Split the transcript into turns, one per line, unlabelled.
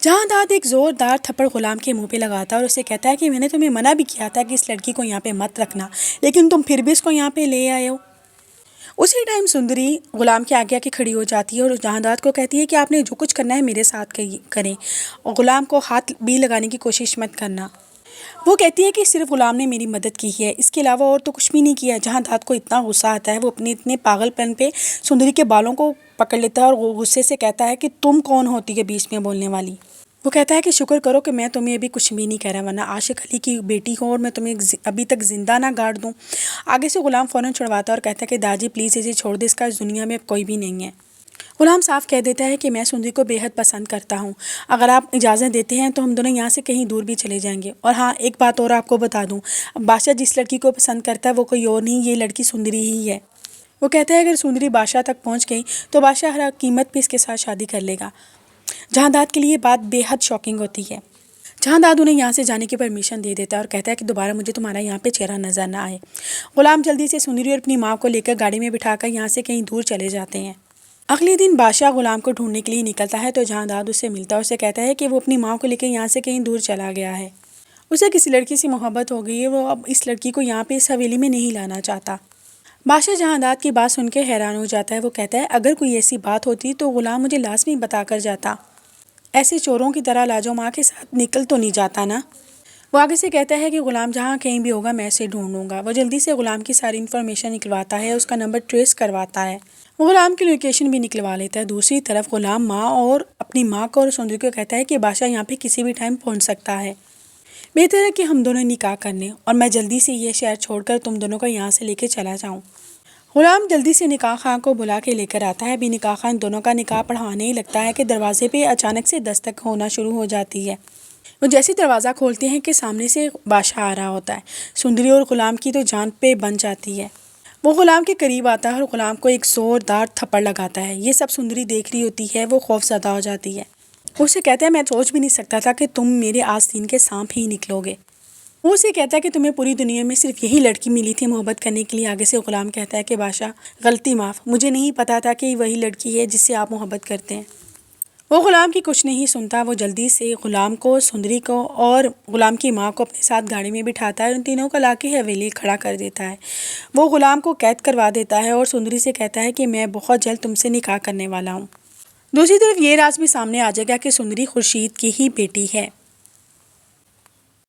जहांदाद एक ज़ोरदार थप्पड़ गुलाम के मुंह पे लगाता है और उसे कहता है कि मैंने तुम्हें मना भी किया था कि इस लड़की को यहाँ पे मत रखना, लेकिन तुम फिर भी इसको यहाँ पे ले आए हो। उसी टाइम सुंदरी गुलाम के आगे आके खड़ी हो जाती है और जहांदाद को कहती है कि आपने जो कुछ करना है मेरे साथ करें और गुलाम को हाथ भी लगाने की कोशिश मत करना। वो कहती है कि सिर्फ गुलाम ने मेरी मदद की है, इसके अलावा और तो कुछ भी नहीं किया। जहांदाद को इतना गुस्सा आता है, वो अपने इतने पागलपन पे सुंदरी के बालों को पकड़ लेता है और वो गुस्से से कहता है कि तुम कौन होती है बीच में बोलने वाली। वो कहता है कि शुक्र करो कि मैं तुम्हें अभी कुछ भी नहीं कह रहा, वरना आशिक अली की बेटी हो और मैं तुम्हें अभी तक ज़िंदा ना गाड़ दूँ। आगे से गुलाम फ़ौरन छुड़वाता है और कहता है कि दादी प्लीज़ इसे छोड़ दे, इसका इस दुनिया में अब कोई भी नहीं है। गुलाम साफ कह देता है कि मैं सुंदरी को बेहद पसंद करता हूँ, अगर आप इजाज़त देते हैं तो हम दोनों यहाँ से कहीं दूर भी चले जाएंगे। और हाँ, एक बात और आपको बता दूँ, बादशाह जिस लड़की को पसंद करता है वो कोई और नहीं, ये लड़की सुंदरी ही है। वो कहता है अगर सुंदरी बादशाह तक पहुँच गई तो बादशाह हर कीमत पर इसके साथ शादी कर लेगा। जहांदाद के लिए ये बात बेहद शॉकिंग होती है। जहांदाद उन्हें यहाँ से जाने की परमिशन दे देता है और कहता है कि दोबारा मुझे तुम्हारा यहाँ पे चेहरा नजर ना आए। गुलाम जल्दी से सुंदरी और अपनी माँ को लेकर गाड़ी में बिठाकर यहाँ से कहीं दूर चले जाते हैं। अगले दिन बादशाह गुलाम को ढूंढने के लिए निकलता है तो जहांदाद उससे मिलता है, उससे कहता है कि वो अपनी माँ को लेकर यहाँ से कहीं दूर चला गया है। उसे किसी लड़की से मोहब्बत हो गई है, वो अब इस लड़की को यहाँ पे इस हवेली में नहीं लाना चाहता। बादशाह जहांदाद की बात सुन के हैरान हो जाता है। वो कहता है अगर कोई ऐसी बात होती तो गुलाम मुझे लाजमी बता कर जाता, ऐसे चोरों की तरह लाजो माँ के साथ निकल तो नहीं जाता ना। वो आगे से कहता है कि गुलाम जहाँ कहीं भी होगा मैं इसे ढूंढूंगा। वो जल्दी से गुलाम की सारी इन्फॉर्मेशन निकलवाता है, उसका नंबर ट्रेस करवाता है, वो गुलाम की लोकेशन भी निकलवा लेता है। दूसरी तरफ गुलाम माँ और अपनी माँ को और सुंदरी को कहता है कि बादशाह यहाँ पे किसी भी टाइम पहुँच सकता है, बेहतर है कि हम दोनों निकाह कर लें और मैं जल्दी से ये शहर छोड़कर तुम दोनों को यहाँ से लेके चला जाऊँ। गुलाम जल्दी से निकाह खां को बुला के लेकर आता है। अभी निकाह खां दोनों का निकाह पढ़ाने ही लगता है कि दरवाजे पे अचानक से दस्तक होना शुरू हो जाती है। वो जैसे दरवाज़ा खोलते हैं कि सामने से बादशाह आ रहा होता है। सुंदरी और गुलाम की तो जान पे बन जाती है। वो गुलाम के करीब आता है और गुलाम को एक ज़ोरदार थप्पड़ लगाता है। ये सब सुंदरी देख रही होती है, वो खौफज़दा हो जाती है। उसे कहता है मैं सोच भी नहीं सकता था कि तुम मेरे आस्तीन के सांप ही निकलोगे। वो उसे कहता है कि तुम्हें पूरी दुनिया में सिर्फ यही लड़की मिली थी मोहब्बत करने के लिए। आगे से गुलाम कहता है कि बादशाह गलती माफ़, मुझे नहीं पता था कि वही लड़की है जिससे आप मोहब्बत करते हैं। वो गुलाम की कुछ नहीं सुनता। वो जल्दी से गुलाम को, सुंदरी को और गुलाम की माँ को अपने साथ गाड़ी में बिठाता है और उन तीनों को लाके हवेली खड़ा कर देता है। वो गुलाम को कैद करवा देता है और सुंदरी से कहता है कि मैं बहुत जल्द तुमसे निकाह करने वाला हूँ। दूसरी तरफ ये राज भी सामने आ जाएगा कि सुंदरी खुर्शीद की ही बेटी है।